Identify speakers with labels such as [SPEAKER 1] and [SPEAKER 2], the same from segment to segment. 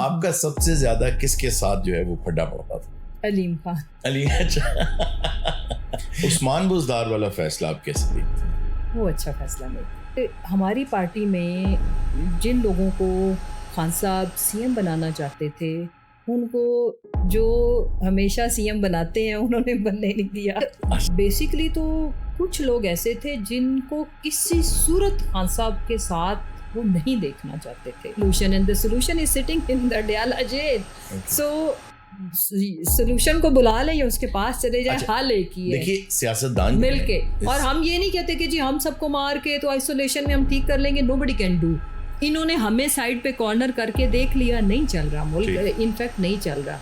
[SPEAKER 1] آپ کا سب سے زیادہ کس کے ساتھ جو ہے وہ پھڈا پڑتا تھا؟
[SPEAKER 2] علیم خان.
[SPEAKER 1] علی. اچھا. عثمان بزدار والا فیصلہ آپ کیسے دیکھتے ہیں؟
[SPEAKER 2] وہ اچھا فیصلہ نہیں. ہماری پارٹی میں جن لوگوں کو خان صاحب سی ایم بنانا چاہتے تھے ان کو جو ہمیشہ سی ایم بناتے ہیں انہوں نے بننے نہیں دیا. بیسیکلی تو کچھ لوگ ایسے تھے جن کو کسی صورت خان صاحب کے ساتھ وہ نہیں دیکھنا چاہتے تھے. Solution and the solution is sitting in the Adiala jail. So solution کو بلا لیں یا اس کے پاس چلے جائیں, حال ایک ہی ہے.
[SPEAKER 1] دیکھیے سیاستدان
[SPEAKER 2] مل کے, اور ہم یہ نہیں کہتے کہ جی ہم سب کو مار کے تو آئسولیشن میں ہم ٹھیک کر لیں گے. نو بڈی کین ڈو. انہوں نے ہمیں سائڈ پہ کارنر کر کے دیکھ لیا, نہیں چل رہا ملک, انفیکٹ نہیں چل رہا.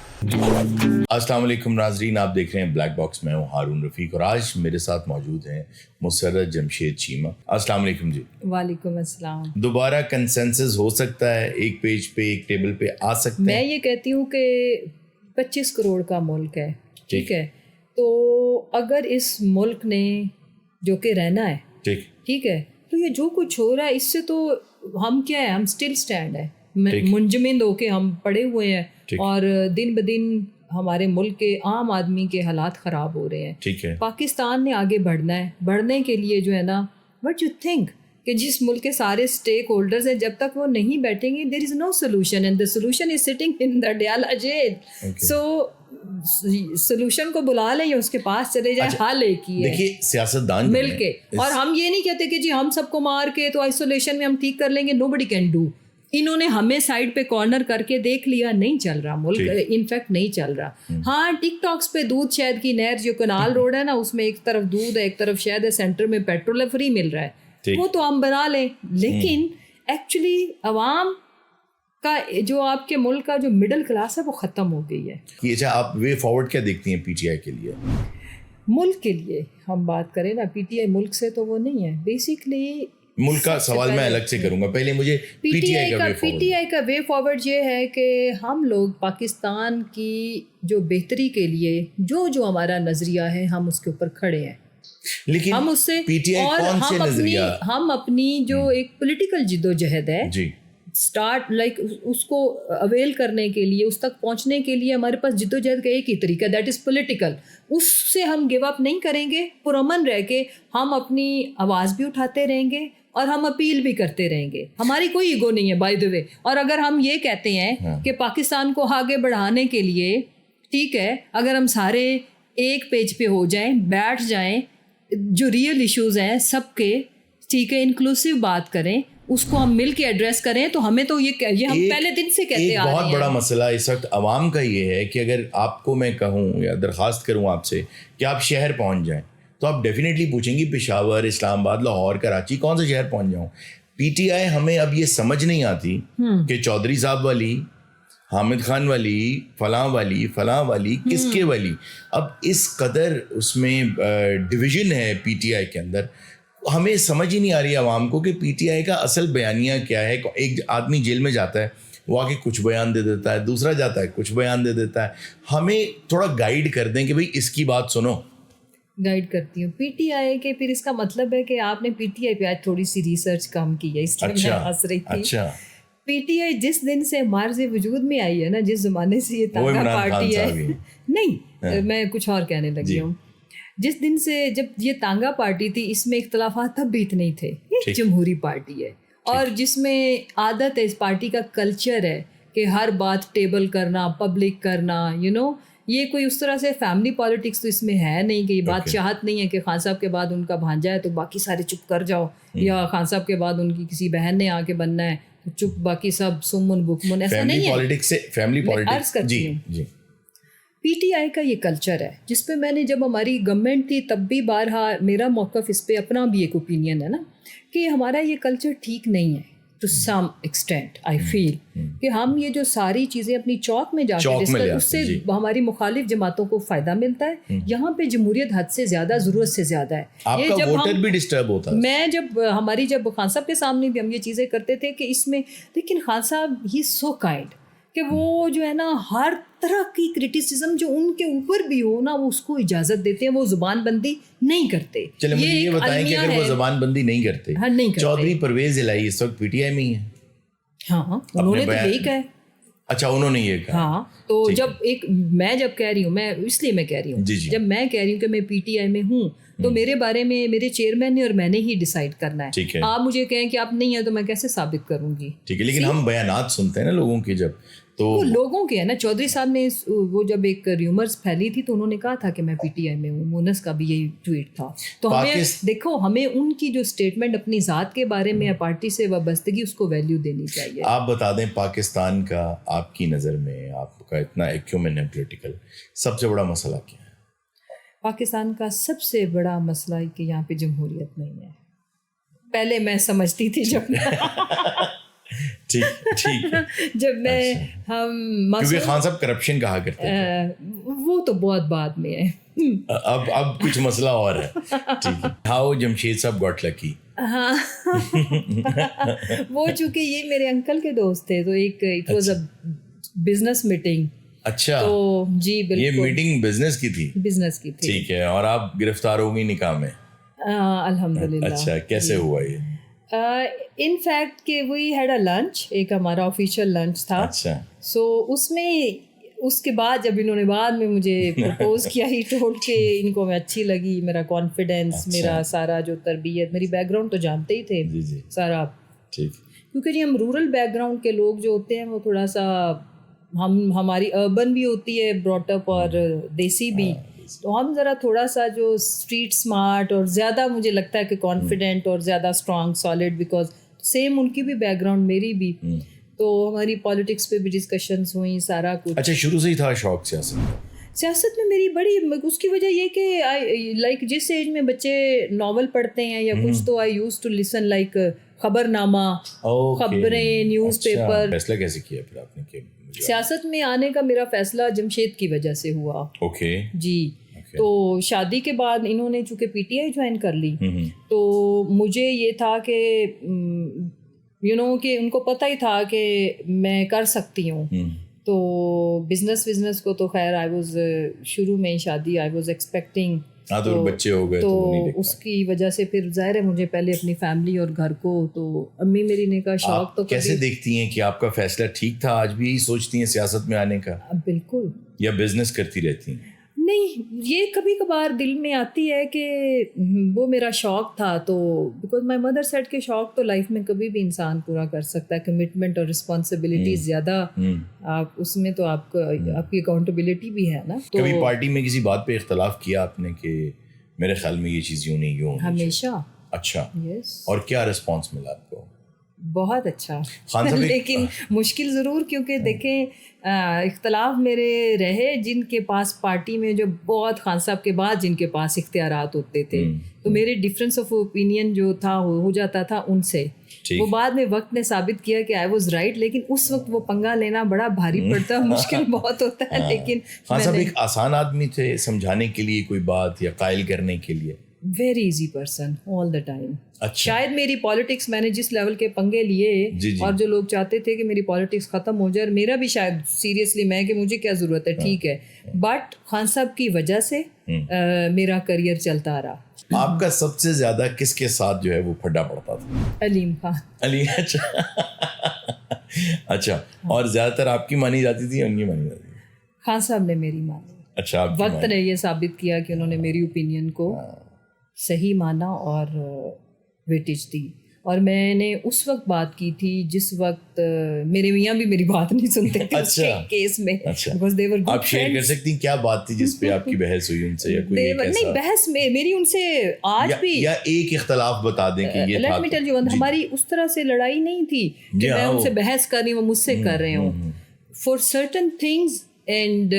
[SPEAKER 1] السلام علیکم ناظرین, آپ دیکھ رہے ہیں بلیک باکس. میں ہوں ہارون رفیق اور آج میرے ساتھ موجود ہیں مسرت جمشید چیمہ. السلام علیکم جی.
[SPEAKER 2] وعلیکم السلام.
[SPEAKER 1] دوبارہ کنسنسس ہو سکتا ہے, ایک پیج پہ ایک ٹیبل پہ آ سکتے ہیں؟
[SPEAKER 2] میں یہ کہتی ہوں کہ 25 کروڑ کا ملک ہے, ٹھیک ہے, تو اگر اس ملک نے جو کہ رہنا ہے, ٹھیک ہے, تو یہ جو کچھ ہو رہا ہے اس سے تو ہم کیا ہے, ہم اسٹل اسٹینڈ ہے, منجمد ہو کے ہم پڑے ہوئے ہیں اور دن بدن ہمارے ملک کے عام آدمی کے حالات خراب ہو رہے ہیں. پاکستان نے آگے بڑھنا ہے, بڑھنے کے لیے جو ہے نا, وٹ یو تھنک کہ جس ملک کے سارے اسٹیک ہولڈرز ہیں جب تک وہ نہیں بیٹھیں گے there is no solution and the solution is sitting in the Adiala jail. So solution کو بلا لیں یا اس کے پاس چلے جائیں, حال ایک ہی ہے.
[SPEAKER 1] دیکھیے سیاستدان
[SPEAKER 2] مل کے, اور ہم یہ نہیں کہتے کہ جی ہم سب کو مار کے تو آئسولیشن میں ہم ٹھیک کر لیں گے. نو بڈی کین ڈو. انہوں نے ہمیں سائڈ پہ کارنر کر کے دیکھ لیا, نہیں چل رہا ملک, انفیکٹ نہیں چل رہا. ہاں ٹک ٹاکس پہ دودھ شہد کی نہر جو کنال روڈ ہے نا, اس میں ایک طرف دودھ ہے ایک طرف شہد ہے, سینٹر میں پیٹرول ہے, فری مل رہا ہے, وہ تو ہم بنا لیں. لیکن ایکچولی عوام کا جو آپ کے ملک کا جو مڈل کلاس ہے وہ ختم ہو گئی ہے.
[SPEAKER 1] اچھا, آپ وے فارورڈ کیا دیکھتی ہیں پی ٹی آئی کے لیے؟
[SPEAKER 2] ملک کے لیے ہم بات کریں نا, پی ٹی آئی ملک سے تو وہ نہیں ہے. بیسکلی
[SPEAKER 1] ملک کا سوال میں الگ سے کروں گا, پہلے مجھے پی ٹی آئی کا
[SPEAKER 2] وے فارورڈ یہ ہے کہ ہم لوگ پاکستان کی جو بہتری کے لیے جو ہمارا نظریہ ہے ہم اس کے اوپر کھڑے ہیں.
[SPEAKER 1] لیکن
[SPEAKER 2] ہم اس سے, اور ہم اپنی جو ایک پولیٹیکل جد و جہد ہے اسٹارٹ لائک اس کو اویل کرنے کے لیے, اس تک پہنچنے کے لیے ہمارے پاس جد و جہد کا ایک ہی طریقہ, دیٹ از پولیٹیکل. اس سے ہم گیو اپ نہیں کریں گے, پرامن رہ کے ہم اپنی آواز بھی اٹھاتے رہیں گے اور ہم اپیل بھی کرتے رہیں گے. ہماری کوئی ایگو نہیں ہے بائی دی وے. اور اگر ہم یہ کہتے ہیں کہ پاکستان کو آگے بڑھانے کے لیے, ٹھیک ہے, اگر ہم سارے ایک پیج پہ ہو جائیں, بیٹھ جائیں, جو ریئل ایشوز ہیں سب کے, ٹھیک ہے, انکلوسیو بات کریں, اس کو ہم مل کے ایڈریس کریں, تو ہمیں تو یہ ہم پہلے دن سے کہتے آ رہے ہیں.
[SPEAKER 1] بہت بڑا مسئلہ اس وقت عوام کا یہ ہے کہ اگر آپ کو میں کہوں یا درخواست کروں آپ سے کہ آپ شہر پہنچ جائیں, تو آپ ڈیفینیٹلی پوچھیں گی پشاور, اسلام آباد, لاہور, کراچی, کون سے شہر پہنچ جاؤں. پی ٹی آئی ہمیں اب یہ سمجھ نہیں آتی کہ چودھری صاحب والی, حامد خان والی, فلاں والی کس کے والی. اب اس قدر اس میں ڈویژن ہے پی ٹی آئی کے اندر, ہمیں سمجھ ہی نہیں آ رہی عوام کو کہ پی ٹی آئی کا اصل بیانیہ کیا ہے. ایک آدمی جیل میں جاتا ہے, وہ آ کے کچھ بیان دے دیتا ہے, دوسرا جاتا ہے کچھ بیان دے دیتا ہے. ہمیں تھوڑا گائیڈ کر دیں کہ بھئی اس کی بات سنو.
[SPEAKER 2] گائیڈ کرتی ہوں پی ٹی آئی کے. پھر اس کا مطلب ہے کہ آپ نے پی ٹی آئی پہ آج تھوڑی سی ریسرچ کم کی ہے, اس لیے میں ہنس رہی تھی.
[SPEAKER 1] اچھا,
[SPEAKER 2] پی ٹی آئی جس دن سے مارز وجود میں آئی ہے نا, جس زمانے سے یہ تانگا پارٹی ہے, نہیں میں کچھ اور کہنے لگی ہوں, جس دن سے جب یہ تانگا پارٹی تھی اس میں اختلافات تب بھی اتنے تھے. یہ جمہوری پارٹی ہے اور جس میں عادت ہے, اس پارٹی کا کلچر ہے کہ ہر بات ٹیبل کرنا, پبلک کرنا, یہ کوئی اس طرح سے فیملی پالیٹکس تو اس میں ہے نہیں کہ یہ بات چاہت نہیں ہے کہ خان صاحب کے بعد ان کا بھانجا ہے تو باقی سارے چپ کر جاؤ, یا خان صاحب کے بعد ان کی کسی بہن نے آ کے بننا ہے تو چپ, باقی سب سمن بکمن, ایسا نہیں ہے.
[SPEAKER 1] فیملی
[SPEAKER 2] عرض کرتی ہوں پی ٹی آئی کا یہ کلچر ہے جس پہ میں نے, جب ہماری گورنمنٹ تھی تب بھی بارہا میرا موقف اس پہ اپنا بھی ایک اوپینین ہے نا, کہ ہمارا یہ کلچر ٹھیک نہیں ہے ٹو سم ایکسٹینٹ. آئی فیل کہ ہم یہ جو ساری چیزیں اپنی چوک میں جا کے اس سے ہماری مخالف جماعتوں کو فائدہ ملتا ہے. یہاں پہ جمہوریت حد سے زیادہ, ضرورت سے زیادہ ہے.
[SPEAKER 1] آپ کا ووٹر بھی ڈسٹرب ہوتا ہے.
[SPEAKER 2] میں جب خان صاحب کے سامنے بھی ہم یہ چیزیں کرتے تھے کہ اس میں, لیکن خان صاحب ہی سو کائنڈ کہ وہ جو ہے نا ہر طرح کی کرٹیسزم جو ان کے اوپر بھی ہو نا, وہ اس کو اجازت دیتے ہیں, وہ زبان بندی نہیں کرتے.
[SPEAKER 1] چلے مجھے یہ بتائیں کہ اگر وہ زبان بندی نہیں کرتے, چودھری پرویز الہی اس وقت پی ٹی آئی میں ہی ہے.
[SPEAKER 2] ہاں انہوں نے تو یہی کہا ہے
[SPEAKER 1] اچھا انہوں نے یہ کہا.
[SPEAKER 2] ہاں تو جب میں جب کہہ رہی ہوں، میں اس لیے میں کہہ رہی ہوں جب میں کہہ رہی ہوں کہ میں پی ٹی آئی میں ہوں تو میرے بارے میں میرے چیئرمین نے اور میں نے ہی ڈیسائیڈ کرنا ہے. آپ مجھے کہیں کہ آپ نہیں ہیں تو میں کیسے ثابت کروں گی؟
[SPEAKER 1] ٹھیک ہے، لیکن ہم بیانات سنتے ہیں نا لوگوں کے، جب تو
[SPEAKER 2] وہ لوگوں کے ہے نا. چودھری صاحب نے وہ جب ایک ریومرز پھیلی تھی تو انہوں نے کہا تھا کہ میں پی ٹی آئی میں ہوں. مونس کا بھی یہی ٹویٹ تھا. تو ہمیں دیکھو، ہمیں ان کی جو اسٹیٹمنٹ اپنی ذات کے بارے میں یا پارٹی سے وابستگی اس کو ویلیو دینی چاہیے.
[SPEAKER 1] آپ بتا دیں پاکستان کا آپ کی نظر میں، آپ کا اتنا ایکیومن ہے پولیٹیکل، سب سے بڑا مسئلہ کیا ہے؟
[SPEAKER 2] پاکستان کا سب سے بڑا مسئلہ ہے کہ یہاں پہ جمہوریت نہیں ہے. پہلے میں سمجھتی تھی جب جب میں
[SPEAKER 1] کیونکہ خان صاحب کرپشن کہا کرتے تھے،
[SPEAKER 2] وہ تو بہت بعد میں ہے.
[SPEAKER 1] اب کچھ مسئلہ اور ہے. ٹھیک ہے، ہاؤ جمشید صاحب گاٹ لکی.
[SPEAKER 2] ہاں وہ چونکہ یہ میرے انکل کے دوست تھے تو ایک it was a business meeting.
[SPEAKER 1] اچھا
[SPEAKER 2] تو جی بالکل
[SPEAKER 1] یہ میٹنگ بزنس کی تھی.
[SPEAKER 2] بزنس کی تھی.
[SPEAKER 1] ٹھیک ہے، اور آپ گرفتار ہو گئی نکاح میں؟
[SPEAKER 2] الحمدللہ.
[SPEAKER 1] اچھا کیسے ہوا یہ؟
[SPEAKER 2] ان فیکٹ کہ وی ہیڈ اے لنچ، ایک ہمارا آفیشیل لنچ تھا.
[SPEAKER 1] اچھا
[SPEAKER 2] سو اس میں اس کے بعد جب انہوں نے بعد میں مجھے پرپوز کیا ہی ٹولڈ کہ ان کو میں اچھی لگی، میرا کانفیڈینس، میرا سارا جو تربیت، میری بیک گراؤنڈ تو جانتے ہی تھے سارا. ٹھیک. کیونکہ جی ہم رورل بیک گراؤنڈ کے لوگ جو ہوتے ہیں وہ تھوڑا سا ہماری اربن بھی ہوتی ہے براٹ اپ اور دیسی بھی، تو ہم ذرا تھوڑا سا جو اسٹریٹ اسمارٹ اور زیادہ مجھے لگتا ہے کہ کانفیڈنٹ اور زیادہ اسٹرانگ سالڈ، بیکاز سیم ان کی بھی بیک گراؤنڈ میری بھی، تو ہماری پالیٹکس پہ بھی ڈسکشنز ہوئیں سارا کچھ.
[SPEAKER 1] اچھا شروع سے ہی تھا شوق
[SPEAKER 2] سیاست میں میری بڑی، اس کی وجہ یہ کہ لائک جس ایج میں بچے ناول پڑھتے ہیں یا کچھ، تو آئی یوز ٹو لسن لائک خبر نامہ، خبریں، نیوز پیپر.
[SPEAKER 1] فیصلہ کیسے کیا پھر آپ نے کہ
[SPEAKER 2] سیاست میں آنے کا؟ میرا فیصلہ جمشید کی وجہ سے ہوا.
[SPEAKER 1] اوکے
[SPEAKER 2] جی. تو شادی کے بعد انہوں نے چونکہ پی ٹی آئی جوائن کر لی، تو مجھے یہ تھا کہ کہ ان کو پتہ ہی تھا کہ میں کر سکتی ہوں. تو بزنس کو تو خیر آئی واز شروع میں شادی آئی واز ایکسپیکٹنگ،
[SPEAKER 1] تو بچے ہو گئے
[SPEAKER 2] تو اس کی وجہ سے پھر ظاہر ہے مجھے پہلے اپنی فیملی اور گھر کو، تو امی میری نے کہا شوق تو
[SPEAKER 1] کیسے دیکھتی ہیں کہ آپ کا فیصلہ ٹھیک تھا؟ آج بھی سوچتی ہیں سیاست میں آنے کا؟
[SPEAKER 2] بالکل.
[SPEAKER 1] یا بزنس کرتی رہتی ہیں؟
[SPEAKER 2] نہیں، یہ کبھی کبھار دل میں آتی ہے کہ وہ میرا شوق تھا، تو بیکاز مائی مدر سیڈ کے شوق تو لائف میں کبھی بھی انسان پورا کر سکتا ہے. کمٹمنٹ اور رسپانسبلٹیز زیادہ، آپ اس میں تو آپ کی اکاؤنٹیبلٹی بھی ہے نا. تو
[SPEAKER 1] کبھی پارٹی میں کسی بات پہ اختلاف کیا آپ نے کہ میرے خیال میں یہ چیز یوں نہیں یوں؟
[SPEAKER 2] ہمیشہ.
[SPEAKER 1] اچھا.
[SPEAKER 2] یس.
[SPEAKER 1] اور کیا رسپانس ملا آپ کو؟
[SPEAKER 2] بہت اچھا، لیکن مشکل ضرور، کیونکہ دیکھیں اختلاف میرے رہے جن کے پاس پارٹی میں، جو بہت خان صاحب کے بعد جن کے پاس اختیارات ہوتے تھے، تو میرے ڈفرینس آف اوپینین جو تھا ہو جاتا تھا ان سے. وہ بعد میں وقت نے ثابت کیا کہ آئی واز رائٹ، لیکن اس وقت وہ پنگا لینا بڑا بھاری پڑتا ہے، مشکل بہت ہوتا ہے. لیکن
[SPEAKER 1] خان صاحب ایک آسان آدمی تھے سمجھانے کے لیے کوئی بات یا قائل کرنے کے لیے؟
[SPEAKER 2] Very easy person all the time. شاید میری پالیٹکس میں نے جس لیول کے پنگے لیے اور جو لوگ چاہتے تھے کہ میری پالیٹکس ختم ہو جائے، میرا بھی شاید سیریسلی میں کہ مجھے کیا ضرورت ہے، ٹھیک ہے، بٹ خان صاحب کی وجہ سے میرا کریئر چلتا رہا.
[SPEAKER 1] آپ کا سب سے زیادہ کس کے ساتھ جو ہے وہ پھڈا پڑتا تھا؟
[SPEAKER 2] علیم خان.
[SPEAKER 1] علی. اچھا. اور زیادہ تر آپ کی مانی جاتی تھی یا ان کی مانی جاتی تھی؟
[SPEAKER 2] خان صاحب نے میری مانی.
[SPEAKER 1] اچھا.
[SPEAKER 2] وقت نے یہ ثابت کیا کہ انہوں نے میری اوپینین کو صحیح مانا اور ویٹیج دی. اور میں نے اس وقت بات کی تھی جس وقت میرے میاں بھی میری بات نہیں سنتے تھے اس کیس میں.
[SPEAKER 1] آپ شیئر کر سکتی ہیں کیا بات تھی جس پہ آپ کی بحث ہوئی ان سے؟ یا کوئی
[SPEAKER 2] نہیں بحث میں میری ان سے آج بھی،
[SPEAKER 1] یا ایک اختلاف بتا دیں کہ یہ تھا.
[SPEAKER 2] ہماری اس طرح سے لڑائی نہیں تھی کہ میں ان سے بحث کر رہی ہوں، وہ مجھ سے کر رہے ہوں. فار سرٹن تھنگز اینڈ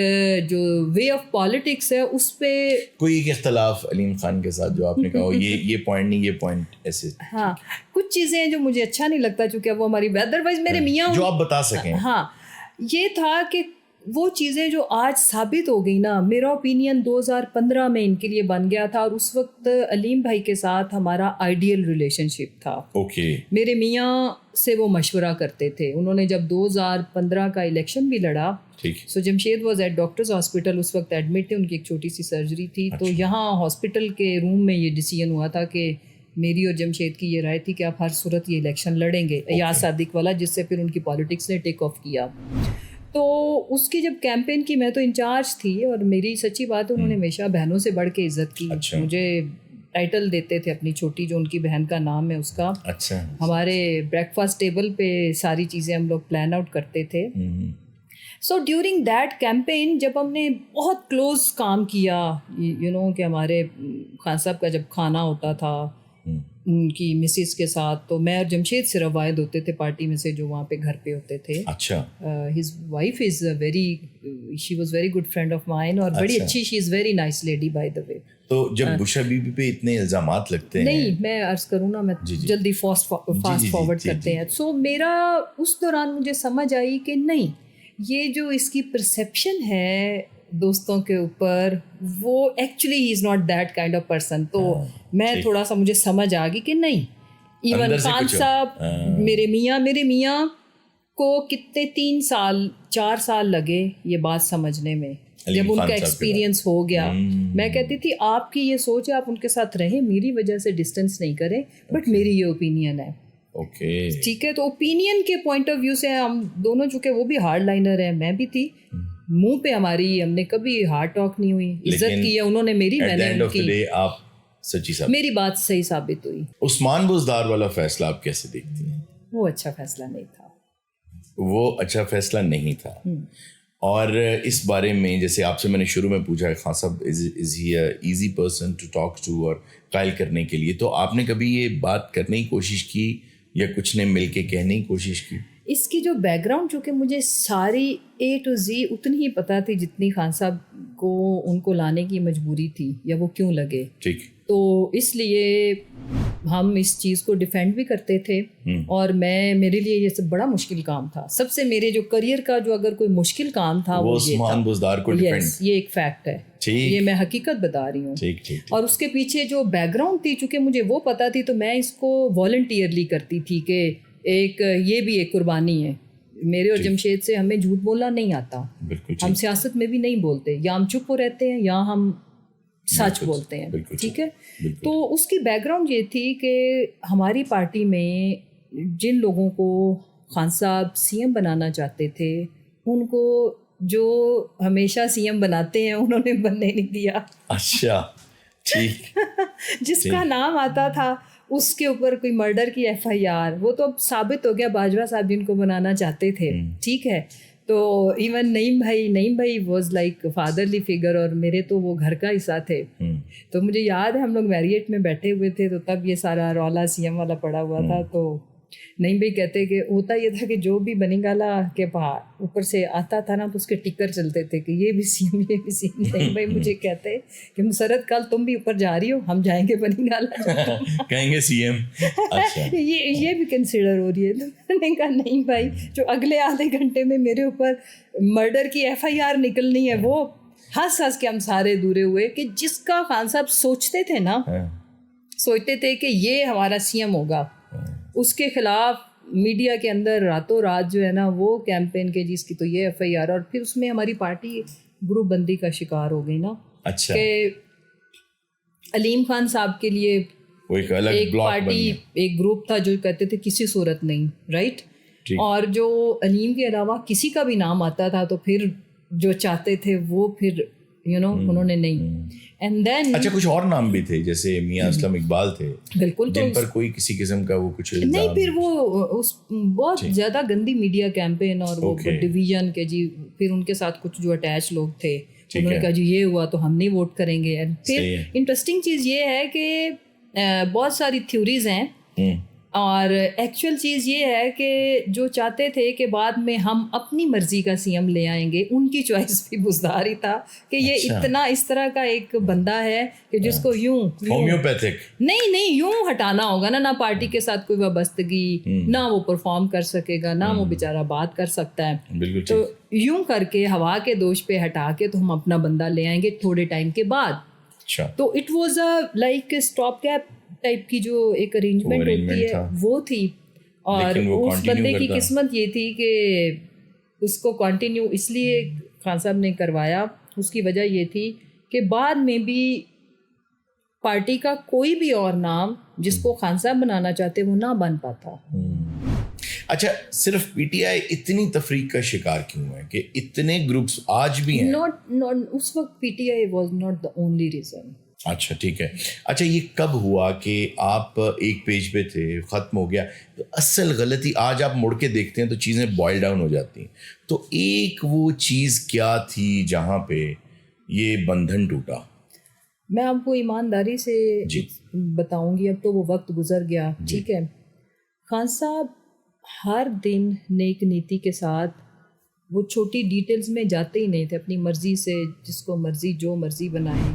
[SPEAKER 2] جو وے آف پالیٹکس ہے اس پہ
[SPEAKER 1] کوئی ایک اختلاف علیم خان کے ساتھ جو آپ نے کہا یہ پوائنٹ نہیں، یہ پوائنٹ ایسے.
[SPEAKER 2] ہاں کچھ چیزیں ہیں جو مجھے اچھا نہیں لگتا چونکہ وہ ہماری ادروائز میرے میاں
[SPEAKER 1] جو آپ بتا سکیں.
[SPEAKER 2] ہاں یہ تھا کہ وہ چیزیں جو آج ثابت ہو گئی نا، میرا اوپینین 2015 میں ان کے لیے بن گیا تھا، اور اس وقت علیم بھائی کے ساتھ ہمارا آئیڈیل ریلیشن شپ تھا.
[SPEAKER 1] اوکے.
[SPEAKER 2] میرے میاں سے وہ مشورہ کرتے تھے. انہوں نے جب 2015 کا الیکشن بھی لڑا، so Jamshed was at doctors hospital, اس وقت ایڈمٹ تھے، ان کی ایک چھوٹی سی سرجری تھی. تو یہاں ہاسپٹل کے روم میں یہ ڈیسیژن ہوا تھا کہ میری اور جمشید کی یہ رائے تھی کہ آپ ہر صورت یہ الیکشن لڑیں گے، ایاز صادق والا، جس سے پھر ان کی پالیٹکس نے ٹیک آف کیا. تو اس کی جب کیمپین کی میں تو انچارج تھی اور میری سچی بات انہوں نے ہمیشہ بہنوں سے بڑھ کے عزت کی. مجھے ٹائٹل دیتے تھے اپنی چھوٹی جو ان کی بہن کا نام ہے اس کا.
[SPEAKER 1] اچھا.
[SPEAKER 2] ہمارے بریک فاسٹ ٹیبل پہ ساری چیزیں ہم لوگ پلان آؤٹ کرتے تھے. سو ڈیورنگ دیٹ کیمپین جب ہم نے بہت کلوز کام کیا کہ ہمارے خان صاحب کا جب کھانا ہوتا تھا ان کی مسز کے ساتھ تو میں اور جمشید صرف واحد ہوتے تھے پارٹی میں سے جو وہاں پہ گھر پہ ہوتے تھے.
[SPEAKER 1] اچھا.
[SPEAKER 2] His wife is she was very good friend of mine اور بڑی اچھی she is very nice lady by the way.
[SPEAKER 1] تو جب بشرا بی بی پہ اتنے الزامات لگتے ہیں,
[SPEAKER 2] نہیں میں عرض کروں نا میں جلدی فاسٹ فارورڈ کرتے ہیں. سو میرا اس دوران مجھے سمجھ آئی کہ نہیں یہ جو اس کی پرسیپشن ہے دوستوں کے اوپر وہ actually he is not that kind of person. تو میں تھوڑا سا مجھے سمجھ آ گئی کہ نہیں ایون خان صاحب میرے میاں کو کتنے 3 سال 4 سال لگے یہ بات سمجھنے میں جب ان کا ایکسپیرینس ہو گیا. میں کہتی تھی آپ کی یہ سوچ ہے آپ ان کے ساتھ رہیں میری وجہ سے ڈسٹینس نہیں کریں بٹ میری یہ اوپینین ہے. ٹھیک ہے. تو اوپینین کے پوائنٹ آف ویو سے ہم دونوں چونکہ وہ بھی ہارڈ لائنر ہیں میں بھی تھی منہ پہ ہماری ہم نے کبھی ہارڈ ٹاک نہیں ہوئی. عزت کی ہے انہوں نے میری میں نے ان کی.
[SPEAKER 1] آپ سچی صاحب میری
[SPEAKER 2] بات صحیح ثابت ہوئی.
[SPEAKER 1] عثمان بزدار والا فیصلہ آپ کیسے دیکھتی ہیں؟
[SPEAKER 2] وہ اچھا فیصلہ نہیں تھا.
[SPEAKER 1] وہ اچھا فیصلہ نہیں تھا. اور اس بارے میں جیسے آپ سے میں نے شروع میں پوچھا ہے Khan sahib is he a easy person to talk to اور قائل کرنے کے لیے, تو آپ نے کبھی یہ بات کرنے کی کوشش کی یا کچھ نے مل کے کہنے کی کوشش کی؟
[SPEAKER 2] اس کی جو بیک گراؤنڈ چونکہ مجھے ساری A to Z اتنی ہی پتہ تھی جتنی خان صاحب کو ان کو لانے کی مجبوری تھی یا وہ کیوں لگے.
[SPEAKER 1] ٹھیک.
[SPEAKER 2] تو اس لیے ہم اس چیز کو ڈیفینڈ بھی کرتے تھے اور میرے لیے یہ سب بڑا مشکل کام تھا. سب سے میرے جو کریئر کا جو اگر کوئی مشکل کام تھا وہ
[SPEAKER 1] عثمان بزدار کو ڈیفینڈ.
[SPEAKER 2] یہ ایک فیکٹ ہے, یہ میں حقیقت بتا رہی ہوں. اور اس کے پیچھے جو بیک گراؤنڈ تھی چونکہ مجھے وہ پتہ تھی تو میں اس کو والنٹیئرلی کرتی تھی کہ ایک یہ بھی ایک قربانی ہے. میرے اور جمشید سے ہمیں جھوٹ بولنا نہیں آتا. ہم سیاست میں بھی نہیں بولتے, یا ہم چپ ہو رہتے ہیں یا ہم سچ بولتے ہیں. ٹھیک ہے. تو اس کی بیک گراؤنڈ یہ تھی کہ ہماری پارٹی میں جن لوگوں کو خان صاحب سی ایم بنانا چاہتے تھے ان کو جو ہمیشہ سی ایم بناتے ہیں انہوں نے بننے نہیں دیا.
[SPEAKER 1] اچھا ٹھیک.
[SPEAKER 2] جس کا نام آتا تھا اس کے اوپر کوئی مرڈر کی FIR, وہ تو اب ثابت ہو گیا باجوہ صاحب جن کو بنانا چاہتے تھے. ٹھیک ہے. تو ایون نعیم بھائی واز لائک فادرلی فگر اور میرے تو وہ گھر کا حصہ تھے. تو مجھے یاد ہے ہم لوگ میریٹ میں بیٹھے ہوئے تھے تو تب یہ سارا رولا سی ایم والا پڑا ہوا تھا. تو نعیم بھائی کہتے کہ ہوتا یہ تھا کہ جو بھی بنی گالا کے اوپر سے آتا تھا نا تو اس کے ٹکر چلتے تھے کہ یہ بھی سی ایم یہ بھی سی ایم. نعیم بھائی مجھے کہتے کہ مسرت کل تم بھی اوپر جا رہی ہو ہم جائیں گے بنی گالا
[SPEAKER 1] کہیں گے سی ایم.
[SPEAKER 2] یہ بھی کنسیڈر ہو رہی ہے. تو میں نے کہا نہیں بھائی جو اگلے آدھے گھنٹے میں میرے اوپر مرڈر کی FIR نکلنی ہے وہ ہنس کے ہم سارے دورے ہوئے کہ جس کا خان صاحب سوچتے تھے نا سوچتے تھے کہ یہ ہمارا سی ایم ہوگا اس کے خلاف میڈیا کے اندر راتوں رات جو ہے نا وہ کیمپین کے جس کی تو یہ FIR اور پھر اس میں ہماری پارٹی گروپ بندی کا شکار ہو گئی نا.
[SPEAKER 1] اچھا.
[SPEAKER 2] کہ علیم خان صاحب کے لیے ایک پارٹی ایک گروپ تھا جو کہتے تھے کسی صورت نہیں رائٹ. اور جو علیم کے علاوہ کسی کا بھی نام آتا تھا تو پھر جو چاہتے تھے وہ پھر انہوں نے نہیں. اینڈ دین
[SPEAKER 1] اچھا کچھ اور نام بھی تھے جیسے میاں اسلم اقبال تھے
[SPEAKER 2] بالکل
[SPEAKER 1] جن پر کوئی کسی قسم کا وہ کچھ
[SPEAKER 2] نہیں. پھر وہ بہت زیادہ گندی میڈیا کیمپین اور وہ ڈویژن کے جی پھر ان کے ساتھ کچھ جو اٹیچ لوگ تھے انہوں نے کہا جی یہ ہوا تو ہم نہیں ووٹ کریں گے. پھر انٹرسٹنگ چیز یہ ہے کہ بہت ساری تھیوریز ہیں اور ایکچوئل چیز یہ ہے کہ جو چاہتے تھے کہ بعد میں ہم اپنی مرضی کا سی ایم لے آئیں گے ان کی چوائس بھی بزدار ہی تھا کہ یہ اتنا اس طرح کا ایک بندہ ہے کہ جس کو یوں
[SPEAKER 1] ہومیوپیتھک
[SPEAKER 2] نہیں یوں ہٹانا ہوگا نا پارٹی کے ساتھ کوئی وابستگی نہ وہ پرفارم کر سکے گا نہ وہ بیچارہ بات کر سکتا ہے. تو یوں کر کے ہوا کے دوش پہ ہٹا کے تو ہم اپنا بندہ لے آئیں گے تھوڑے ٹائم کے بعد. تو it was a like stop gap type کی جو ایک ارینجمنٹ ہوتی ہے وہ تھی. اور اس بندے کی قسمت یہ تھی کہ اس کو کنٹینیو اس لیے خان صاحب نے کروایا. اس کی وجہ یہ تھی کہ بعد میں بھی پارٹی کا کوئی بھی اور نام جس کو خان صاحب بنانا چاہتے وہ نہ بن پاتا.
[SPEAKER 1] اچھا صرف پی ٹی آئی اتنی تفریق کا شکار کیوں ہے کہ اتنے گروپس آج بھی ہیں؟
[SPEAKER 2] اس وقت P T I was not the only reason.
[SPEAKER 1] اچھا ٹھیک ہے. اچھا یہ کب ہوا کہ آپ ایک پیج پہ تھے, ختم ہو گیا؟ اصل غلطی آج آپ مڑ کے دیکھتے ہیں تو چیزیں بوائل ڈاؤن ہو جاتی ہیں. تو ایک وہ چیز کیا تھی جہاں پہ یہ بندھن ٹوٹا؟
[SPEAKER 2] میں آپ کو ایمانداری سے بتاؤں گی, اب تو وہ وقت گزر گیا, ٹھیک ہے. خان صاحب ہر دن نیک نیتی کے ساتھ, وہ چھوٹی ڈیٹیلز میں جاتے ہی نہیں تھے, اپنی مرضی سے جس کو مرضی جو مرضی بنائیں.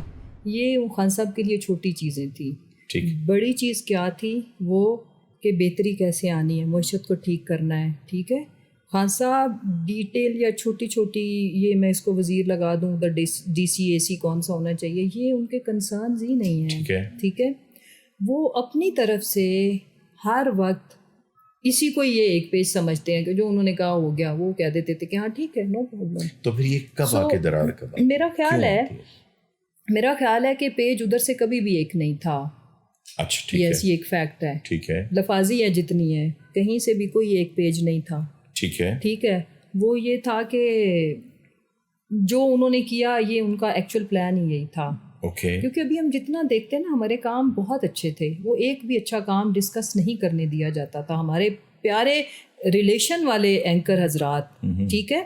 [SPEAKER 2] یہ خان صاحب کے لیے چھوٹی چیزیں تھیں. بڑی چیز کیا تھی وہ کہ بہتری کیسے آنی ہے, معیشت کو ٹھیک کرنا ہے, ٹھیک ہے. خان صاحب ڈیٹیل یا چھوٹی چھوٹی یہ میں اس کو وزیر لگا دوں, ادھر ڈی سی اے سی کون سا ہونا چاہیے, یہ ان کے کنسرنز ہی نہیں ہیں, ٹھیک ہے. وہ اپنی طرف سے ہر وقت کسی کو یہ ایک پیج سمجھتے ہیں کہ جو انہوں نے کہا ہو گیا, وہ کہہ دیتے تھے کہ ہاں ٹھیک ہے, نو پرابلم.
[SPEAKER 1] تو پھر یہ کب آ کے درار کب؟
[SPEAKER 2] میرا خیال ہے کہ پیج ادھر سے کبھی بھی ایک نہیں تھا.
[SPEAKER 1] اچھا ٹھیک
[SPEAKER 2] ہے, یہ ایک فیکٹ ہے,
[SPEAKER 1] ٹھیک ہے.
[SPEAKER 2] لفاظی ہے جتنی ہے, کہیں سے بھی کوئی ایک پیج نہیں تھا,
[SPEAKER 1] ٹھیک ہے,
[SPEAKER 2] ٹھیک ہے. وہ یہ تھا کہ جو انہوں نے کیا یہ ان کا ایکچوئل پلان ہی یہی تھا. کیونکہ ابھی ہم جتنا دیکھتے ہیں نا, ہمارے کام بہت اچھے تھے, وہ ایک بھی اچھا کام ڈسکس نہیں کرنے دیا جاتا تھا. ہمارے پیارے ریلیشن والے اینکر حضرات, ٹھیک ہے,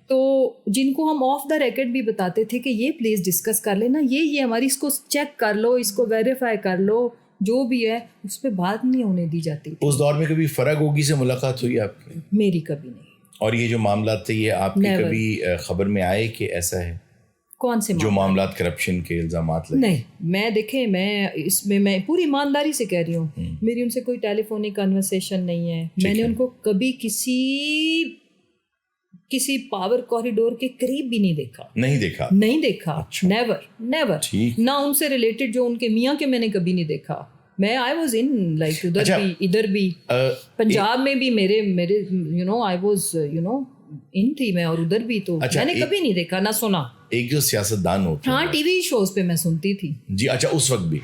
[SPEAKER 2] تو جن کو ہم آف دا ریکارڈ بھی بتاتے تھے کہ یہ پلیز ڈسکس کر لینا, یہ ہماری اس کو چیک کر لو, اس کو ویریفائی کر لو, جو بھی ہے اس پہ بات نہیں ہونے دی جاتی. اس
[SPEAKER 1] دور میں کبھی فرق ہوگی سے ملاقات ہوئی آپ کی؟
[SPEAKER 2] میری کبھی نہیں.
[SPEAKER 1] اور یہ جو معاملات تھے یہ آپ کے کبھی خبر میں آئے کہ ایسا ہے؟
[SPEAKER 2] کون سے
[SPEAKER 1] جو معاملات کرپشن کے الزامات لگے؟
[SPEAKER 2] نہیں, میں دیکھیں, میں اس میں پوری ایمانداری سے کہہ رہی ہوں, میری ان سے کوئی ٹیلی فونک کنورسیشن نہیں ہے. میں نے ان کو کبھی کسی پاور کوریڈور کے قریب بھی نہیں دیکھا. نیور. نہ ان سے ریلیٹڈ جو ان کے میاں کے میں نے کبھی نہیں دیکھا. میں آئی واز ان لائک ادھر بھی ادھر بھی, پنجاب میں بھی میرے you know I was you know in تھی میں, اور ادھر بھی, تو میں نے کبھی نہیں دیکھا نہ سنا.
[SPEAKER 1] ایک جو سیاستدان ہوتے ہیں,
[SPEAKER 2] ہاں ٹی وی شوز پہ میں سنتی تھی.
[SPEAKER 1] جی اچھا, اس وقت بھی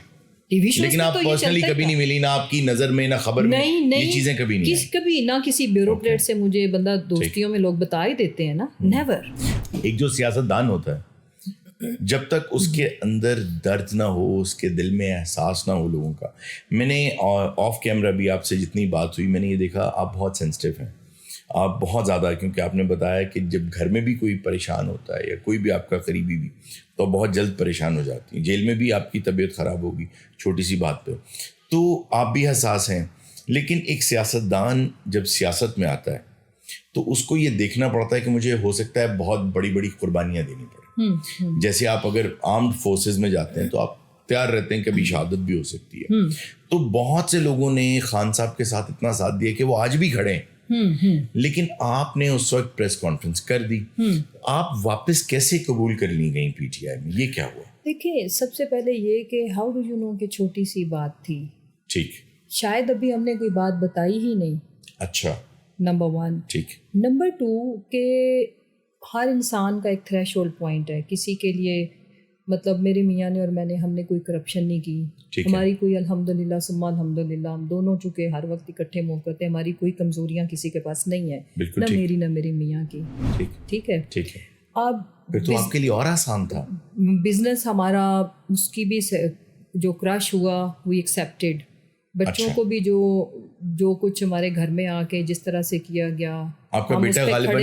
[SPEAKER 2] ٹی وی شوز,
[SPEAKER 1] لیکن آپ پرسنلی کبھی نہیں ملی, نہ آپ کی نظر میں, نہ خبر میں, یہ چیزیں کبھی نہیں,
[SPEAKER 2] کبھی نہ کسی بیوروکریٹ سے. مجھے بندہ دوستیوں میں لوگ بتا ہی دیتے ہیں نا, نیور.
[SPEAKER 1] ایک جو سیاستدان ہوتا ہے, جب تک اس کے اندر درد نہ ہو, اس کے دل میں احساس نہ ہو لوگوں کا. میں نے آف کیمرہ بھی آپ سے جتنی بات ہوئی, میں نے یہ دیکھا آپ بہت سینسٹیو ہیں, آپ بہت زیادہ, کیونکہ آپ نے بتایا کہ جب گھر میں بھی کوئی پریشان ہوتا ہے یا کوئی بھی آپ کا قریبی بھی, تو بہت جلد پریشان ہو جاتی ہیں. جیل میں بھی آپ کی طبیعت خراب ہوگی چھوٹی سی بات پہ, تو آپ بھی حساس ہیں. لیکن ایک سیاستدان جب سیاست میں آتا ہے تو اس کو یہ دیکھنا پڑتا ہے کہ مجھے ہو سکتا ہے بہت بڑی بڑی قربانیاں دینی پڑیں. جیسے آپ اگر آرمڈ فورسز میں جاتے ہیں تو آپ تیار رہتے ہیں, کبھی شہادت بھی ہو سکتی ہے. تو بہت سے لوگوں نے خان صاحب کے ساتھ اتنا ساتھ دیا کہ وہ آج بھی کھڑے ہیں, لیکن آپ نے اس وقت پریس کانفرنس کر دی. آپ واپس کیسے قبول کر لی گئی پی ٹی آئی میں, یہ کیا ہوا؟
[SPEAKER 2] دیکھیں, سب سے پہلے یہ کہ ہاؤ ڈو یو نو کہ چھوٹی سی بات تھی,
[SPEAKER 1] ٹھیک,
[SPEAKER 2] شاید ابھی ہم نے کوئی بات بتائی ہی نہیں.
[SPEAKER 1] اچھا,
[SPEAKER 2] نمبر 1.
[SPEAKER 1] ٹھیک.
[SPEAKER 2] نمبر 2 کہ ہر انسان کا ایک تھریش ہولڈ پوائنٹ ہے. کسی کے لیے مطلب میرے میاں نے اور میں نے, ہم نے کوئی کرپشن نہیں کی, ہماری کوئی الحمدللہ ثم الحمدللہ, ہم دونوں چونکہ ہر وقت اکٹھے موو کرتے ہیں, ہماری کوئی کمزوریاں کسی کے پاس نہیں ہیں, نہ میری نہ میرے میاں کی. ٹھیک ہے. اب
[SPEAKER 1] تو آپ کے لیے اور آسان تھا
[SPEAKER 2] بزنس ہمارا, اس کی بھی جو کراش ہوا وی ایکسیپٹیڈ. بچوں کو بھی جو کچھ ہمارے گھر میں آ کے جس طرح سے کیا گیا,
[SPEAKER 1] آپ کا بیٹا غالباً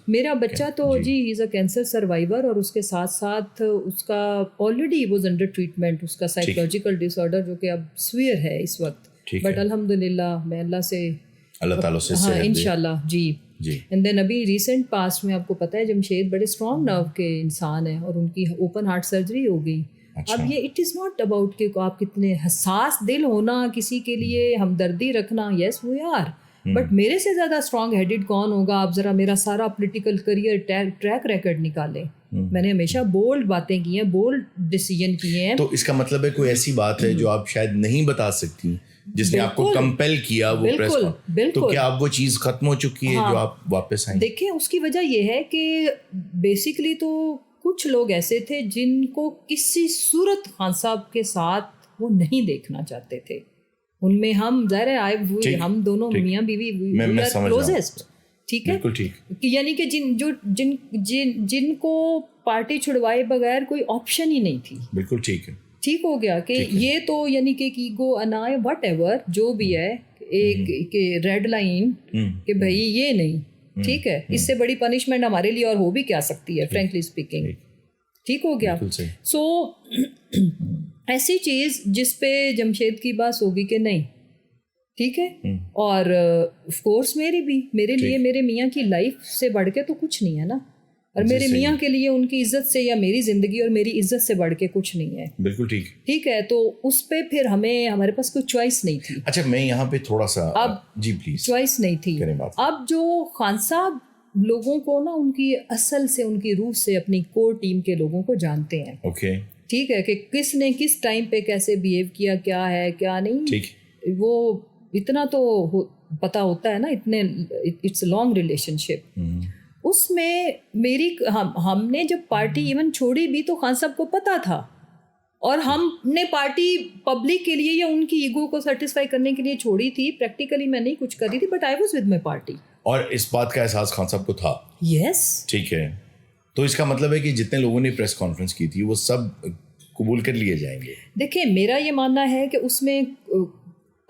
[SPEAKER 2] میرا بچہ تو جی ہی از اے کینسر سروائیور, اور اس کے ساتھ ساتھ اس کا آلریڈی واز انڈر ٹریٹمنٹ, اس کا سائیکولوجیکل ڈس آرڈر جو کہ اب سویئر ہے اس وقت, بٹ الحمدللہ میں اللہ تعالیٰ سے ہاں انشاءاللہ جی. اینڈ دین ابھی ریسنٹ پاسٹ میں آپ کو پتہ ہے جمشید بڑے اسٹرانگ نرو کے انسان ہیں, اور ان کی اوپن ہارٹ سرجری ہو گئی. اب یہ اٹ از ناٹ اباؤٹ کہ آپ کتنے حساس دل ہونا, کسی کے لیے ہمدردی رکھنا, یس وی آر, بٹ میرے سے زیادہ اسٹرانگ ہیڈڈ کون ہوگا؟ آپ ذرا میرا سارا پولیٹیکل کریئر ٹریک ریکارڈ نکالیں. میں نے ہمیشہ بولڈ باتیں کی ہیں, بولڈ ڈیسیجن کیے ہیں.
[SPEAKER 1] تو اس کا مطلب ہے کوئی ایسی بات ہے جو آپ شاید نہیں بتا سکتی, جس نے آپ کو کمپیل کیا وہ پریس کانفرنس, تو کیا اب وہ چیز ختم ہو چکی ہے جو آپ واپس آئیں؟
[SPEAKER 2] دیکھیں, اس کی وجہ یہ ہے کہ بیسکلی تو کچھ لوگ ایسے تھے جن کو کسی صورت خان صاحب کے ساتھ وہ نہیں دیکھنا چاہتے تھے. ان میں ہم ظاہر ہے ہم دونوں میاں بیوی کلوزسٹ, ٹھیک ہے, یعنی کہ جن کو پارٹی چھڑوائے بغیر کوئی آپشن ہی نہیں تھی.
[SPEAKER 1] بالکل ٹھیک ہے,
[SPEAKER 2] ٹھیک ہو گیا کہ یہ تو یعنی کہ ایگو انائے وٹ ایور جو بھی ہے ایک ریڈ لائن کہ بھائی یہ نہیں, ٹھیک ہے, اس سے بڑی پنشمنٹ ہمارے لیے اور ہو بھی کیا سکتی ہے فرینکلی اسپیکنگ. ٹھیک ہو گیا. سو ایسی چیز جس پہ جمشید کی بات ہوگی کہ نہیں, ٹھیک ہے, اور آف کورس میرے لیے میرے میاں کی لائف سے بڑھ کے تو کچھ نہیں ہے نا, اور میرے میاں کے لیے ان کی عزت سے یا میری زندگی اور میری عزت سے بڑھ کے کچھ نہیں ہے.
[SPEAKER 1] بالکل ٹھیک,
[SPEAKER 2] ٹھیک ہے. تو اس پہ پھر ہمارے پاس کوئی چوائس نہیں تھی.
[SPEAKER 1] اچھا میں یہاں پہ تھوڑا سا
[SPEAKER 2] اب
[SPEAKER 1] جی پلیز
[SPEAKER 2] چوائس نہیں تھی. اب جو خان صاحب لوگوں کو نا ان کی اصل سے ان کی روح سے اپنی کور ٹیم کے لوگوں کو جانتے ہیں.
[SPEAKER 1] اوکے,
[SPEAKER 2] ٹھیک ہے, کہ کس نے کس ٹائم پہ کیسے بیہیو کیا, کیا ہے کیا نہیں,
[SPEAKER 1] ٹھیک,
[SPEAKER 2] وہ اتنا تو پتہ ہوتا ہے نا, اتنے اٹس لانگ ریلیشن شپ. اس میں میری ہم نے جب پارٹی ایون چھوڑی بھی تو خان صاحب کو پتہ تھا, اور ہم نے پارٹی پبلک کے لیے یا ان کی ایگو کو سیٹسفائی کرنے کے لیے چھوڑی تھی. پریکٹیکلی میں نہیں کچھ کر رہی تھی, but I was with my party.
[SPEAKER 1] اور اس بات کا احساس خان صاحب کو تھا.
[SPEAKER 2] یس,
[SPEAKER 1] ٹھیک ہے. تو اس کا مطلب ہے کہ جتنے لوگوں نے پریس کانفرنس کی تھی وہ سب قبول کر لیے جائیں گے.
[SPEAKER 2] دیکھیں میرا یہ ماننا ہے کہ اس میں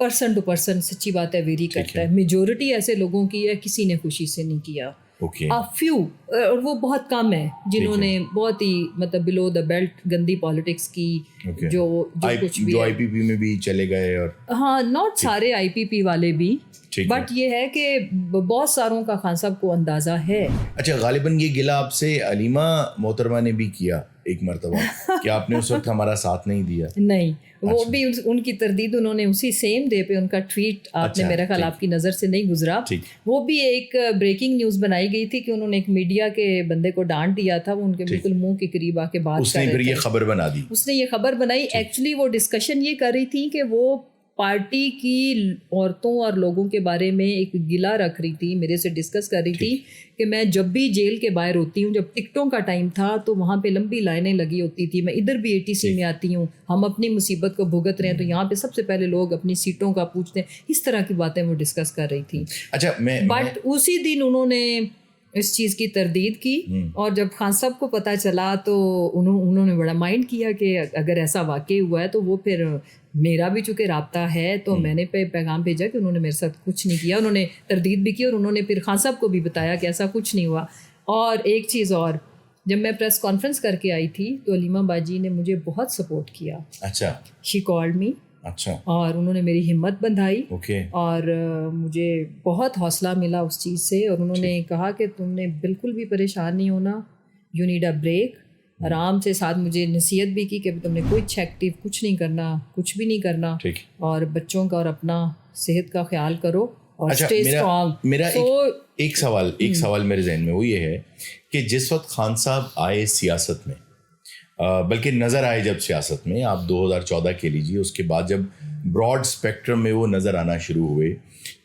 [SPEAKER 2] پرسن ٹو پرسن سچی بات ہے ویری کرتا ہے. میجورٹی ایسے لوگوں کی ہے کسی نے خوشی سے نہیں کیا. فیو, اور وہ بہت کم ہے جنہوں نے بہت ہی مطلب بلو دا بیلٹ گندی پالیٹکس کی, جو کچھ بھی
[SPEAKER 1] آئی پی پی میں بھی چلے گئے, اور
[SPEAKER 2] ہاں ناٹ سارے آئی پی پی والے بھی, بٹ یہ ہے کہ بہت ساروں کا خان صاحب کو اندازہ ہے.
[SPEAKER 1] اچھا غالباً یہ گلہ آپ سے علیمہ محترمہ نے بھی کیا ایک مرتبہ کہ آپ نے اس وقت ہمارا ساتھ نہیں دیا.
[SPEAKER 2] نہیں, وہ بھی ان کی تردید انہوں نے اسی سیم ڈے پہ ان کا ٹویٹ آپ نے میرا خیال آپ کی نظر سے نہیں گزرا, وہ بھی ایک بریکنگ نیوز بنائی گئی تھی کہ انہوں نے ایک میڈیا کے بندے کو ڈانٹ دیا تھا, وہ ان کے بالکل منہ کے قریب آ کے بات کر رہے تھے.
[SPEAKER 1] اس نے پھر یہ خبر بنا دی,
[SPEAKER 2] اس نے یہ خبر بنائی. ایکچولی وہ ڈسکشن یہ کر رہی تھی کہ وہ پارٹی کی عورتوں اور لوگوں کے بارے میں ایک گلہ رکھ رہی تھی, میرے سے ڈسکس کر رہی تھی کہ میں جب بھی جیل کے باہر ہوتی ہوں, جب ٹکٹوں کا ٹائم تھا تو وہاں پہ لمبی لائنیں لگی ہوتی تھی, میں ادھر بھی ATC میں آتی ہوں, ہم اپنی مصیبت کو بھگت رہے ہیں تو یہاں پہ سب سے پہلے لوگ اپنی سیٹوں کا پوچھتے ہیں. اس طرح کی باتیں وہ ڈسکس کر رہی تھی.
[SPEAKER 1] اچھا
[SPEAKER 2] بٹ اسی دن انہوں نے اس چیز کی تردید کی, اور جب خان صاحب کو پتہ چلا تو انہوں نے بڑا مائنڈ کیا کہ اگر ایسا واقع ہوا ہے تو وہ پھر میرا بھی چونکہ رابطہ ہے تو میں نے پیغام بھیجا کہ انہوں نے میرے ساتھ کچھ نہیں کیا. انہوں نے تردید بھی کی اور انہوں نے پھر خان صاحب کو بھی بتایا کہ ایسا کچھ نہیں ہوا. اور ایک چیز اور, جب میں پریس کانفرنس کر کے آئی تھی تو علیمہ باجی نے مجھے بہت سپورٹ کیا.
[SPEAKER 1] اچھا,
[SPEAKER 2] شی کالڈ می.
[SPEAKER 1] اچھا,
[SPEAKER 2] اور انہوں نے میری ہمت بندھائی, اور مجھے بہت حوصلہ ملا اس چیز سے. اور انہوں نے کہا کہ تم نے بالکل بھی پریشان نہیں ہونا, یو نیڈ اے بریک. آرام سے ساتھ مجھے نصیحت بھی کی کہ تم نے کوئی ایکٹیو کچھ نہیں کرنا, کچھ بھی نہیں کرنا, اور بچوں کا اور اپنا صحت کا خیال کرو اور اسٹے اسٹرانگ.
[SPEAKER 1] میرا ایک سوال میرے ذہن میں وہ یہ ہے کہ جس وقت خان صاحب آئے سیاست میں, بلکہ نظر آئے جب سیاست میں, آپ 2014 کے لیجیے, اس کے بعد جب براڈ اسپیکٹرم میں وہ نظر آنا شروع ہوئے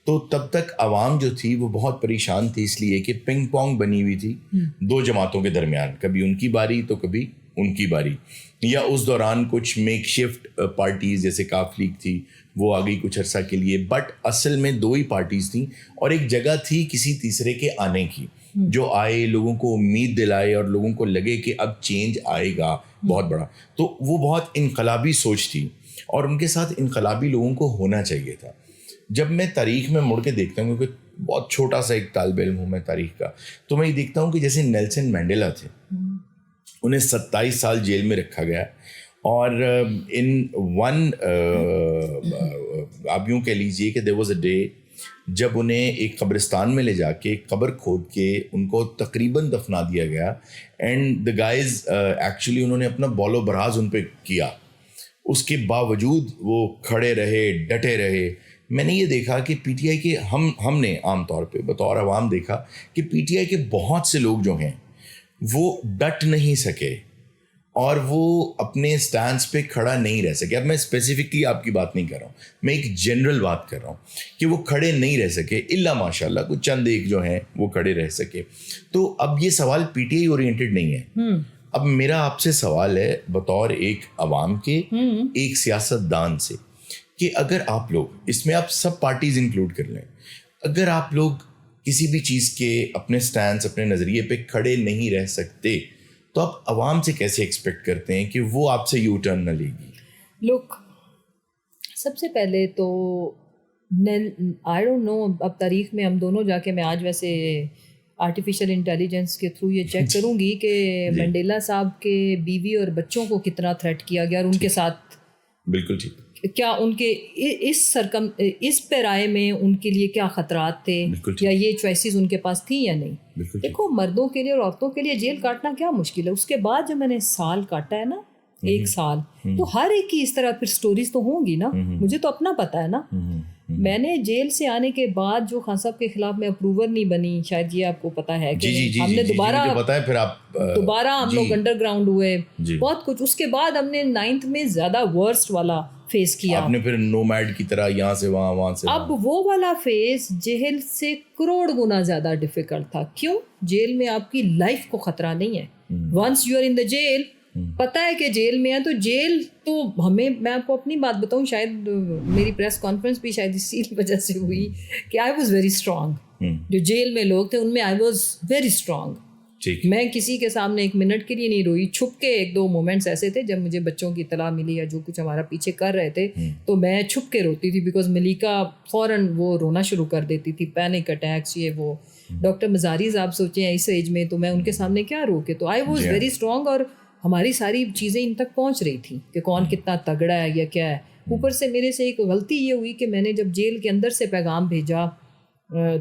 [SPEAKER 1] تو تب تک عوام جو تھی وہ بہت پریشان تھی, اس لیے کہ پنگ پونگ بنی ہوئی تھی دو جماعتوں کے درمیان, کبھی ان کی باری تو کبھی ان کی باری. یا اس دوران کچھ میک شفٹ پارٹیز جیسے کاف لیگ تھی وہ آ گئی کچھ عرصہ کے لیے, بٹ اصل میں دو ہی پارٹیز تھیں, اور ایک جگہ تھی کسی تیسرے کے آنے کی جو آئے, لوگوں کو امید دلائے اور لوگوں کو لگے کہ اب چینج آئے گا بہت بڑا. تو وہ بہت انقلابی سوچ تھی اور ان کے ساتھ انقلابی لوگوں کو ہونا چاہیے تھا. جب میں تاریخ میں مڑ کے دیکھتا ہوں, کیونکہ بہت چھوٹا سا ایک طالب علم ہوں میں تاریخ کا, تو میں یہ دیکھتا ہوں کہ جیسے نیلسن مینڈیلا تھے, انہیں 27 سال جیل میں رکھا گیا, اور آپ یوں کہہ لیجیے کہ دیر واز اے ڈے جب انہیں ایک قبرستان میں لے جا کے قبر کھود کے ان کو تقریباً دفنا دیا گیا, اینڈ دا گائز ایکچولی انہوں نے اپنا بول و براز ان پہ کیا, اس کے باوجود وہ کھڑے رہے, ڈٹے رہے. میں نے یہ دیکھا کہ پی ٹی آئی کے ہم نے عام طور پہ بطور عوام دیکھا کہ پی ٹی آئی کے بہت سے لوگ جو ہیں وہ ڈٹ نہیں سکے اور وہ اپنے سٹینس پہ کھڑا نہیں رہ سکے. اب میں اسپیسیفکلی آپ کی بات نہیں کر رہا ہوں, میں ایک جنرل بات کر رہا ہوں کہ وہ کھڑے نہیں رہ سکے, الا ماشاء اللہ کچھ چند ایک جو ہیں وہ کھڑے رہ سکے. تو اب یہ سوال پی ٹی آئی اورینٹیڈ نہیں ہے. اب میرا آپ سے سوال ہے بطور ایک عوام کے, ایک سیاست دان سے, کہ اگر آپ لوگ اس میں آپ سب پارٹیز انکلوڈ کر لیں, اگر آپ لوگ کسی بھی چیز کے اپنے سٹینس اپنے نظریے پہ کھڑے نہیں رہ سکتے تو آپ عوام سے کیسے ایکسپیکٹ کرتے ہیں کہ وہ آپ سے یو ٹرن نہ لے گی؟
[SPEAKER 2] لوگ سب سے پہلے تو آئی ڈونٹ نو, اب تاریخ میں ہم دونوں جا کے, میں آج ویسے آرٹیفیشیل انٹیلیجنس کے تھرو یہ چیک کروں گی کہ منڈیلا صاحب کے بیوی اور بچوں کو کتنا تھریٹ کیا گیا, اور ان کے ساتھ
[SPEAKER 1] بالکل ٹھیک
[SPEAKER 2] کیا ان کے اس پیرائے میں ان کے لیے کیا خطرات تھے, یا یہ چوائسیز ان کے پاس تھیں یا نہیں. دیکھو مردوں کے لیے اور عورتوں کے لیے جیل کاٹنا کیا مشکل ہے. اس کے بعد جو میں نے سال کاٹا ہے نا, 1 سال, تو ہر ایک کی اس طرح پھر سٹوریز تو ہوں گی نا. مجھے تو اپنا پتا ہے نا. میں نے جیل سے آنے کے بعد جو خان صاحب کے خلاف میں اپروور نہیں بنی, شاید یہ آپ کو پتا ہے کہ ہم نے دوبارہ ہم لوگ انڈر گراؤنڈ ہوئے, بہت کچھ. اس کے بعد ہم نے 9th میں زیادہ ورسٹ والا فیس کیا,
[SPEAKER 1] آپ نے پھر نومیڈ کی طرح یہاں سے وہاں, وہاں سے
[SPEAKER 2] اب وہ والا فیس جیل سے کروڑ گنا زیادہ ڈیفیکلٹ تھا. کیوں؟ جیل میں آپ کی لائف کو خطرہ نہیں ہے. Once you are in the jail, پتہ ہے کہ جیل میں ہے, تو جیل تو ہمیں, میں آپ کو اپنی بات بتاؤں, شاید میری پریس کانفرنس بھی شاید اسی وجہ سے ہوئی کہ آئی واز ویری اسٹرانگ. جو جیل میں لوگ تھے ان میں آئی واز ویری اسٹرانگ. میں کسی کے سامنے 1 منٹ کے لیے نہیں روئی. چھپ کے 1-2 مومنٹس ایسے تھے جب مجھے بچوں کی اطلاع ملی یا جو کچھ ہمارا پیچھے کر رہے تھے, تو میں چھپ کے روتی تھی, بیکاز ملیکا فوراً وہ رونا شروع کر دیتی تھی, پینک اٹیکس یہ وہ. ڈاکٹر مزاری صاحب سوچیں اس ایج میں, تو میں ان کے سامنے کیا رو کے, تو آئی واز ویری اسٹرانگ. اور ہماری ساری چیزیں ان تک پہنچ رہی تھیں کہ کون کتنا تگڑا ہے یا کیا ہے. اوپر سے میرے سے ایک غلطی یہ ہوئی کہ میں نے جب جیل کے اندر سے پیغام بھیجا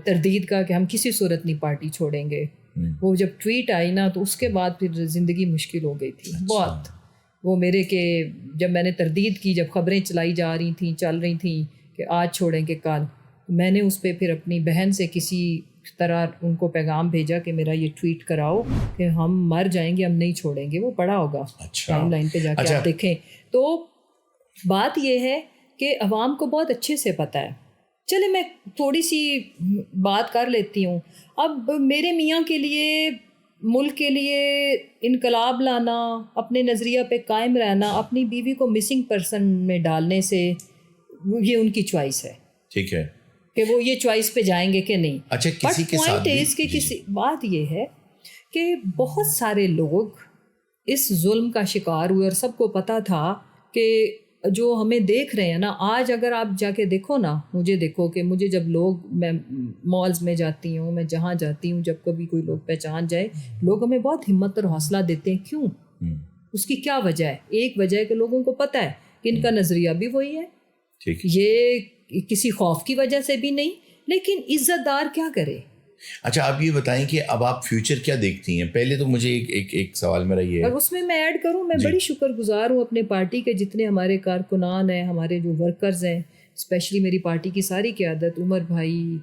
[SPEAKER 2] تردید کا کہ ہم کسی صورت نہیں پارٹی چھوڑیں گے, وہ جب ٹویٹ آئی نا, تو اس کے بعد پھر زندگی مشکل ہو گئی تھی بہت. وہ میرے کہ جب میں نے تردید کی, جب خبریں چلائی جا رہی تھیں, چل رہی تھیں کہ آج چھوڑیں گے کل, میں نے اس پہ پھر اپنی بہن سے کسی طرح ان کو پیغام بھیجا کہ میرا یہ ٹویٹ کراؤ کہ ہم مر جائیں گے, ہم نہیں چھوڑیں گے. وہ پڑا ہوگا ٹائم لائن پہ جا کے آپ دیکھیں. تو بات یہ ہے کہ عوام کو بہت اچھے سے پتہ ہے. چلے میں تھوڑی سی بات کر لیتی ہوں. اب میرے میاں کے لیے, ملک کے لیے انقلاب لانا, اپنے نظریہ پہ قائم رہنا, اپنی بیوی کو مسنگ پرسن میں ڈالنے سے, یہ ان کی چوائس ہے.
[SPEAKER 1] ٹھیک ہے
[SPEAKER 2] کہ وہ یہ چوائس پہ جائیں گے کہ نہیں.
[SPEAKER 1] اچھا, کسی کے ساتھ
[SPEAKER 2] کسی بات یہ ہے کہ بہت سارے لوگ اس ظلم کا شکار ہوئے, اور سب کو پتہ تھا کہ جو ہمیں دیکھ رہے ہیں نا آج, اگر آپ جا کے دیکھو نا, مجھے دیکھو کہ مجھے جب لوگ, میں مالز میں جاتی ہوں, میں جہاں جاتی ہوں, جب کبھی کوئی لوگ پہچان جائے, لوگ ہمیں بہت ہمت اور حوصلہ دیتے ہیں. کیوں؟ اس کی کیا وجہ ہے؟ ایک وجہ ہے کہ لوگوں کو پتہ ہے کہ ان کا نظریہ بھی وہی ہے. یہ کسی خوف کی وجہ سے بھی نہیں, لیکن عزت دار کیا کرے.
[SPEAKER 1] اچھا, آپ یہ بتائیں کہ اب آپ فیوچر کیا دیکھتی ہیں؟ پہلے تو مجھے ایک سوال میرا یہ ہے,
[SPEAKER 2] اور اس میں ایڈ کروں, میں بڑی شکر گزار ہوں اپنے پارٹی کے جتنے ہمارے کارکنان ہیں, ہمارے جو ورکرز ہیں, اسپیشلی میری پارٹی کی ساری قیادت, عمر بھائی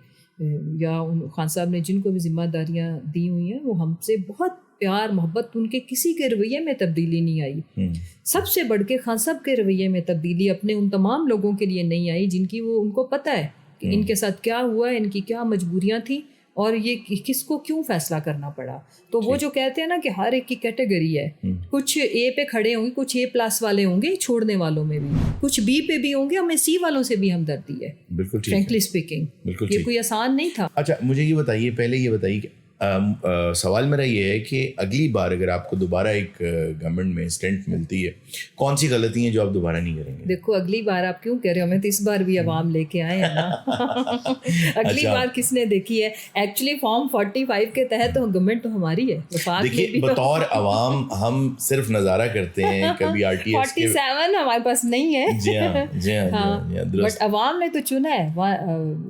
[SPEAKER 2] یا خان صاحب نے جن کو بھی ذمہ داریاں دی ہوئی ہیں, وہ ہم سے بہت پیار محبت, ان کے کسی کے رویے میں تبدیلی نہیں آئی. سب سے بڑھ کے خان صاحب کے رویے میں تبدیلی اپنے ان تمام لوگوں کے لیے نہیں آئی جن کی وہ, ان کو پتہ ہے کہ ان کے ساتھ کیا ہوا ہے, ان کی کیا مجبوریاں تھیں, اور یہ کس کو کیوں فیصلہ کرنا پڑا. تو وہ جو کہتے ہیں نا کہ ہر ایک کی کیٹیگری ہے, کچھ اے پہ کھڑے ہوں گے, کچھ A+ والے ہوں گے چھوڑنے والوں میں بھی, کچھ B پہ بھی ہوں گے, ہمیں C والوں سے بھی ہمدردی ہے. بالکل فرینکلی اسپیکنگ یہ کوئی آسان نہیں تھا.
[SPEAKER 1] اچھا, مجھے یہ بتائیے, پہلے یہ بتائیے کہ سوال میرا یہ ہے کہ اگلی بار اگر آپ کو دوبارہ ایک گورنمنٹ میں اسٹنٹ ملتی ہے, کون سی غلطی ہیں جو آپ دوبارہ نہیں کریں گے؟
[SPEAKER 2] دیکھو اگلی بار آپ کیوں کہہ رہے ہو, ہمیں تو اس بار بھی عوام لے کے آئے ہیں نا. اگلی بار کس نے دیکھی ہے؟ ایکچولی فارم 45 کے تحت گورنمنٹ تو ہماری ہے.
[SPEAKER 1] دیکھیے بطور عوام ہم صرف نظارہ کرتے ہیں, کبھی RTS
[SPEAKER 2] 47 ہمارے پاس نہیں ہے.
[SPEAKER 1] جی ہاں, جی ہاں,
[SPEAKER 2] بٹ عوام نے تو چنا ہے,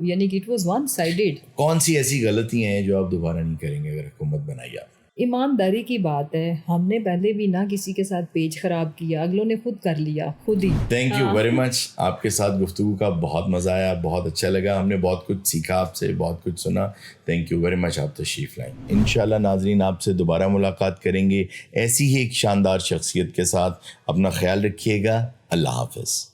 [SPEAKER 2] یعنی کہ اٹ واز ون سائیڈڈ.
[SPEAKER 1] کون سی ایسی غلطیاں ہیں جو آپ دوبارہ نہیں کریں گے اگر حکومت بنائی آپ؟
[SPEAKER 2] ایمانداری کی بات ہے, ہم نے پہلے بھی نہ کسی کے ساتھ پیج خراب کیا, اگلوں نے خود کر لیا, خود ہی.
[SPEAKER 1] تھینک یو ویری مچ, آپ کے ساتھ گفتگو کا بہت مزہ آیا, بہت اچھا لگا, ہم نے بہت کچھ سیکھا آپ سے, بہت کچھ سنا. تھینک یو ویری مچ, آپ تشریف لائیں. انشاءاللہ ناظرین آپ سے دوبارہ ملاقات کریں گے ایسی ہی ایک شاندار شخصیت کے ساتھ. اپنا خیال رکھیے گا. اللہ حافظ.